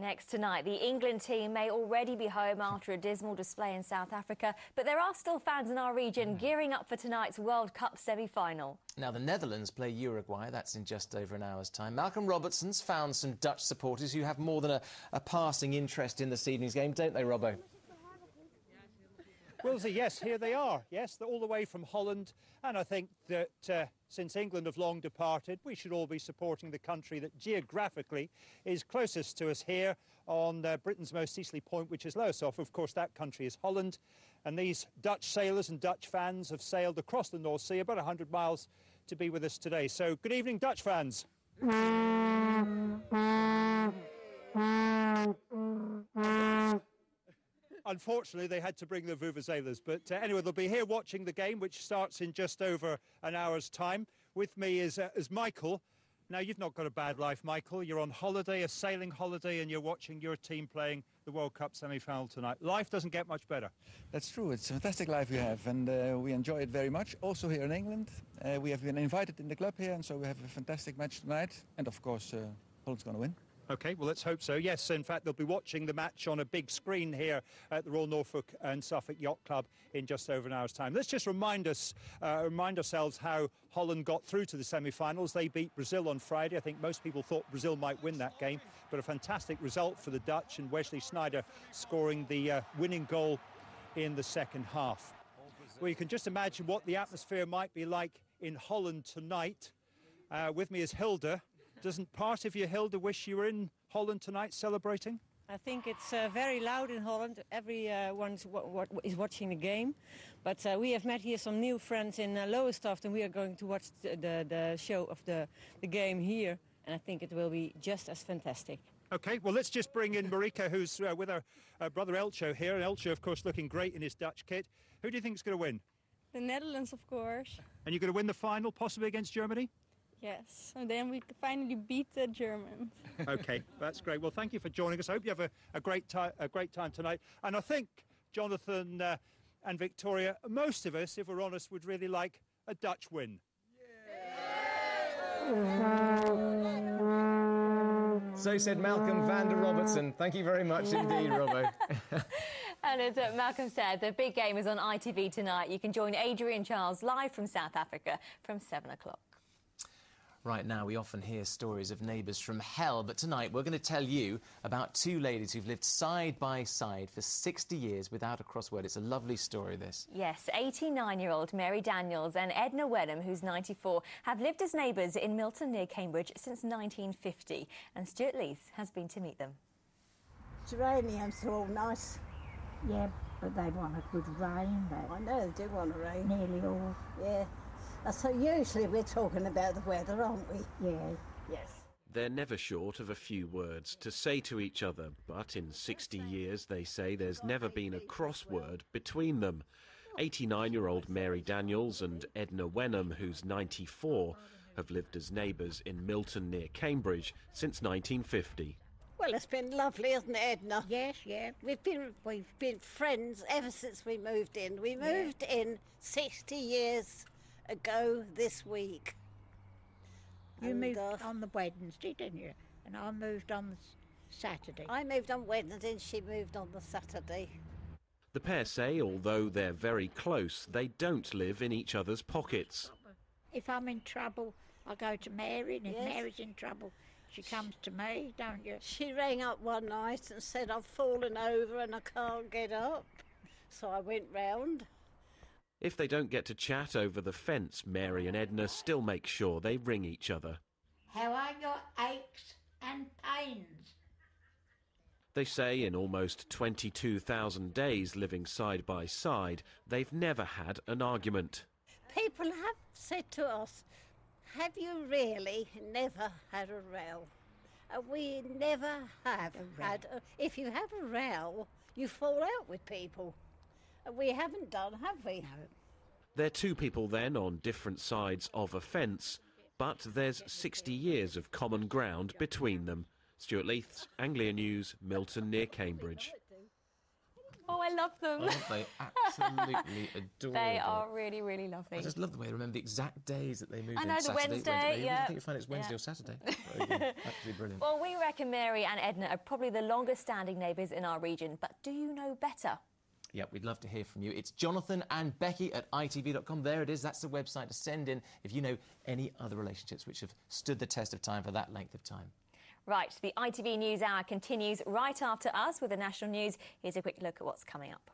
Next tonight, the England team may already be home after a dismal display in South Africa, but there are still fans in our region gearing up for tonight's World Cup semi-final. Now, the Netherlands play Uruguay. That's in just over an hour's time. Malcolm Robertson's found some Dutch supporters who have more than a passing interest in this evening's game, don't they, Robbo? Wilsey, yes, here they are. Yes, they're all the way from Holland. And I think that since England have long departed, we should all be supporting the country that geographically is closest to us here on Britain's most easterly point, which is Lowestoft. Of course, that country is Holland. And these Dutch sailors and Dutch fans have sailed across the North Sea, about 100 miles, to be with us today. So, good evening, Dutch fans. Unfortunately, they had to bring the vuvuzelas. But anyway, they'll be here watching the game, which starts in just over an hour's time. With me is Michael. Now, you've not got a bad life, Michael. You're on holiday, a sailing holiday, and you're watching your team playing the World Cup semi-final tonight. Life doesn't get much better. That's true. It's a fantastic life we have, and we enjoy it very much. Also here in England, we have been invited in the club here, and so we have a fantastic match tonight. And, of course, Holland's going to win. OK, well, let's hope so. Yes, in fact, they'll be watching the match on a big screen here at the Royal Norfolk and Suffolk Yacht Club in just over an hour's time. Let's just remind ourselves how Holland got through to the semi-finals. They beat Brazil on Friday. I think most people thought Brazil might win that game, but a fantastic result for the Dutch, and Wesley Sneijder scoring the winning goal in the second half. Well, you can just imagine what the atmosphere might be like in Holland tonight. With me is Hilda. Doesn't part of you, Hilda, wish you were in Holland tonight celebrating? I think it's very loud in Holland. Everyone is watching the game. But we have met here some new friends in Lowestoft, and we are going to watch the show of the game here. And I think it will be just as fantastic. OK, well, let's just bring in Marika, who's with her brother Elcho here. And Elcho, of course, looking great in his Dutch kit. Who do you think is going to win? The Netherlands, of course. And you're going to win the final, possibly against Germany? Yes, and then we finally beat the Germans. OK, that's great. Well, thank you for joining us. I hope you have a great time tonight. And I think, Jonathan and Victoria, most of us, if we're honest, would really like a Dutch win. So said Malcolm van der Robertson. Thank you very much indeed, Robbo. And as Malcolm said, the big game is on ITV tonight. You can join Adrian Charles live from South Africa from 7 o'clock. Right now, we often hear stories of neighbours from hell, but tonight we're going to tell you about two ladies who've lived side by side for 60 years without a crossword. It's a lovely story, this. Yes, 89-year-old Mary Daniels and Edna Wenham, who's 94, have lived as neighbours in Milton near Cambridge since 1950. And Stuart Leith has been to meet them. Geraniums are all nice. Yeah, but they want a good rain. I know they do want a rain. Nearly all. Yeah. So usually we're talking about the weather, aren't we? Yeah. Yes. They're never short of a few words to say to each other, but in 60 years, they say, there's never been a crossword between them. 89-year-old Mary Daniels and Edna Wenham, who's 94, have lived as neighbours in Milton near Cambridge since 1950. Well, it's been lovely, hasn't it, Edna? Yes, yeah. We've been friends ever since we moved in. We moved in 60 years ago this week. You moved on the Wednesday, didn't you? And I moved on the Saturday. I moved on Wednesday and she moved on the Saturday. The pair say, although they're very close, they don't live in each other's pockets. If I'm in trouble, I go to Mary, and if Mary's in trouble, she comes to me, don't you? She rang up one night and said, I've fallen over and I can't get up. So I went round. If they don't get to chat over the fence, Mary and Edna still make sure they ring each other. How are your aches and pains? They say in almost 22,000 days living side by side, they've never had an argument. People have said to us, have you really never had a row? We never have had. If you have a row, you fall out with people. We haven't done, have we? No. They're two people then on different sides of a fence, but there's 60 years of common ground between them. Stuart Leith's Anglia News, Milton near Cambridge. Oh, I love them. Aren't they absolutely adorable? They are really, really lovely. I just love the way they remember the exact days that they moved I in. know, the Saturday, Wednesday, yeah. I think you find it's Wednesday or Saturday. Very good. Absolutely brilliant. Well, we reckon Mary and Edna are probably the longest-standing neighbours in our region, but do you know better? Yep, we'd love to hear from you. It's Jonathan and Becky at itv.com. There it is. That's the website to send in if you know any other relationships which have stood the test of time for that length of time. Right, the ITV News Hour continues right after us with the national news. Here's a quick look at what's coming up.